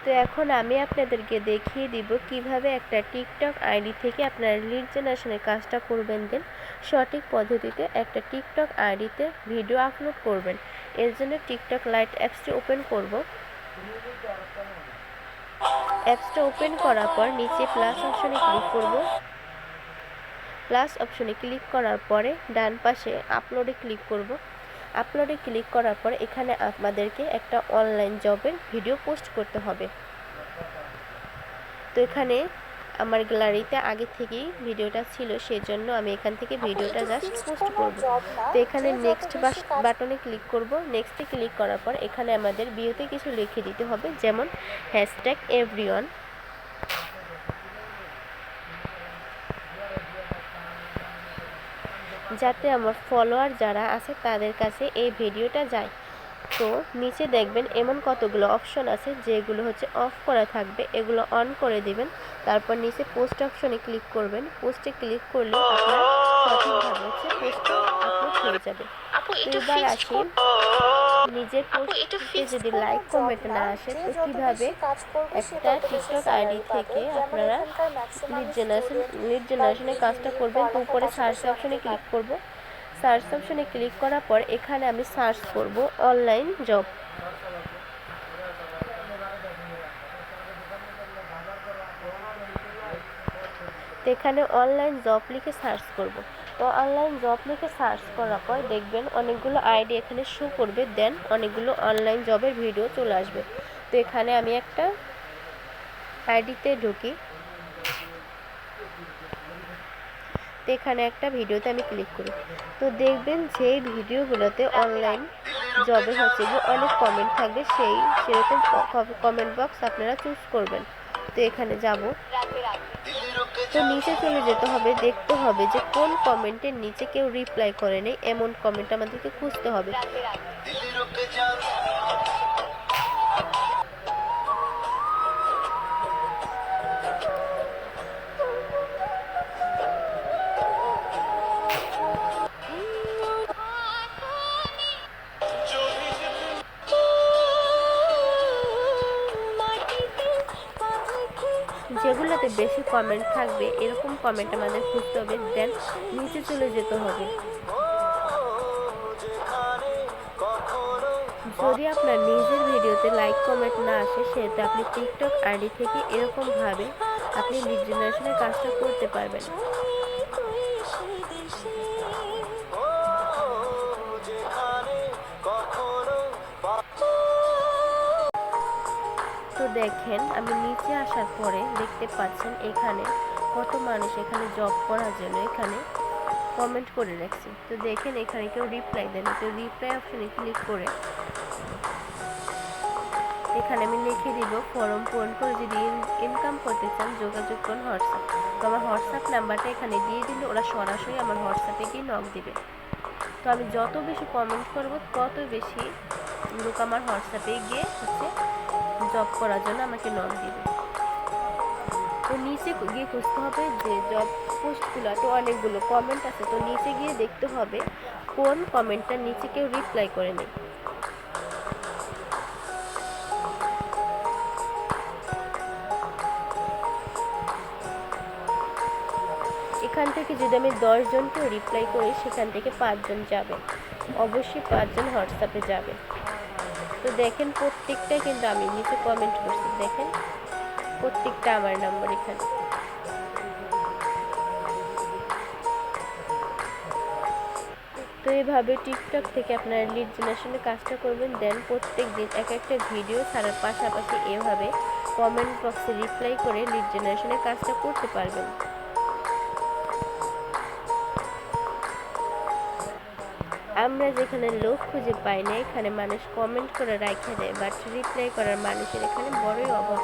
তো এখন আমি আপনাদেরকে দেখিয়ে দিব কিভাবে একটা টিকটক আইডি থেকে আপনারা লিড জেনারেশনের কাজটা করবেন, দেন সঠিক পদ্ধতিতে একটা টিকটক আইডিতে ভিডিও আপলোড করবেন। এর জন্য টিকটক লাইট অ্যাপসটি ওপেন করব। অ্যাপসটা ওপেন করার পর নিচে প্লাস অপশনে ক্লিক করব। প্লাস অপশনে ক্লিক করার পরে ডান পাশে আপলোডে ক্লিক করব। আপলোডে ক্লিক করার পর এখানে আপনাদেরকে একটা অনলাইন জবের ভিডিও পোস্ট করতে হবে। তো এখানে আমার গ্যালারিতে আগে থেকেই ভিডিওটা ছিল, সেজন্য আমি এখান থেকে ভিডিওটা জাস্ট পোস্ট করব। তো এখানে নেক্সট বাটনে ক্লিক করব। নেক্সটে ক্লিক করার পর এখানে আমাদের বিওতে কিছু লিখে দিতে হবে, যেমন #everyone, যাতে আমার ফলোয়ার যারা আছে তাদের কাছে এই ভিডিওটা যায়। তো নিচে দেখবেন এমন কতগুলো অপশন আছে যেগুলো হচ্ছে অফ করা থাকবে, এগুলো অন করে দিবেন। তারপর নিচে পোস্ট অপশনে ক্লিক করবেন। পোস্টে ক্লিক করলে আপনার সঠিকভাবে হচ্ছে পোস্ট আপলোড হয়ে যাবে। এবার আসি নিজের পোস্টে যদি লাইক কমেন্ট না আসে তো কীভাবে একটা টিকটক আইডি থেকে আপনারা লিড জেনারেশনের কাজটা করবেন। তো উপরে সার্চ অপশনে ক্লিক করব। সার্চ অপশনে ক্লিক করার পর এখানে আমি সার্চ করব অনলাইন জব। তো এখানে অনলাইন জব লিখে সার্চ করব। তো অনলাইন জব লিখে সার্চ করার পর দেখবেন অনেকগুলো আইডি এখানে শো করবে, দেন অনেকগুলো অনলাইন জবের ভিডিও চলে আসবে। তো এখানে আমি একটা আইডিতে ঢুকি। তো এখানে একটা ভিডিওতে আমি ক্লিক করি। তো দেখবেন যে ভিডিওগুলোতে অনলাইন জবে হচ্ছে যে অনেক কমেন্ট থাকবে, সেরকম কমেন্ট বক্স আপনারা চুজ করবেন। তো এখানে যাব। তো নিচে চলে যেতে হবে, দেখতে হবে যে কোন কমেন্টের নিচে কেউ রিপ্লাই করে নেই, এমন কমেন্ট আমাদেরকে খুঁজতে হবে। যেগুলোতে বেশি কমেন্ট থাকবে এরকম কমেন্ট আমাদের খুঁজতে হবে, দেন নিচে চলে যেতে হবে। যদি আপনার নিজের ভিডিওতে লাইক কমেন্ট না আসে সেহেতু আপনি টিকটক আইডি থেকে এরকমভাবে আপনি লিড জেনারেশনের কাজটা করতে পারবেন। তো দেখেন আমি নিচে আসার পরে দেখতে পাচ্ছেন এখানে কত মানুষ এখানে জব করার জন্য এখানে কমেন্ট করে রাখছে। তো দেখেন এখানে কেউ রিপ্লাই দেন। তো রিপ্লাই অপশনে ক্লিক করে এখানে আমি লিখে দিব ফর্ম পূরণ করে যদি ইনকাম করতে চান যোগাযোগ করুন হোয়াটসঅ্যাপ। তো আমার হোয়াটসঅ্যাপ নাম্বারটা এখানে দিয়ে দিলে ওরা সরাসরি আমার হোয়াটসঅ্যাপে গিয়ে নক দিবে। তো আমি যত বেশি কমেন্ট করব তত বেশি লোক আমার হোয়াটসঅ্যাপে গিয়ে হচ্ছে জব করার জন্য আমাকে নক দিবে। তো নিচে গিয়ে খুঁজতে হবে যে জব পোস্টগুলো, তো অনেকগুলো কমেন্ট আছে, তো নিচে গিয়ে দেখতে হবে কোন কমেন্টটা নিচে কেউ রিপ্লাই করে নেই। এখান থেকে যদি আমি 10 জনকে রিপ্লাই করি সেখান থেকে 5 জন যাবে, অবশ্যই 5 জন হোয়াটসঅ্যাপে যাবে। তো দেখেন প্রত্যেকটা কিন্তু আমি নিচে কমেন্ট করছি, দেখেন প্রত্যেকটা আমার নাম্বার এখানে। তো এইভাবে টিকটক থেকে আপনারা লিড জেনারেশনের কাজটা করবেন, দেন প্রত্যেক দিন এক একটা ভিডিও ছাড়ার পাশাপাশি এভাবে কমেন্ট বক্সে রিপ্লাই করে লিড জেনারেশনের কাজটা করতে পারবেন। আমরা যেখানে লোক খুঁজে পাই না এখানে মানুষ কমেন্ট করে রাখা দেয়, বাট রিপ্লাই করার মানুষের এখানে বড়ই অভাব।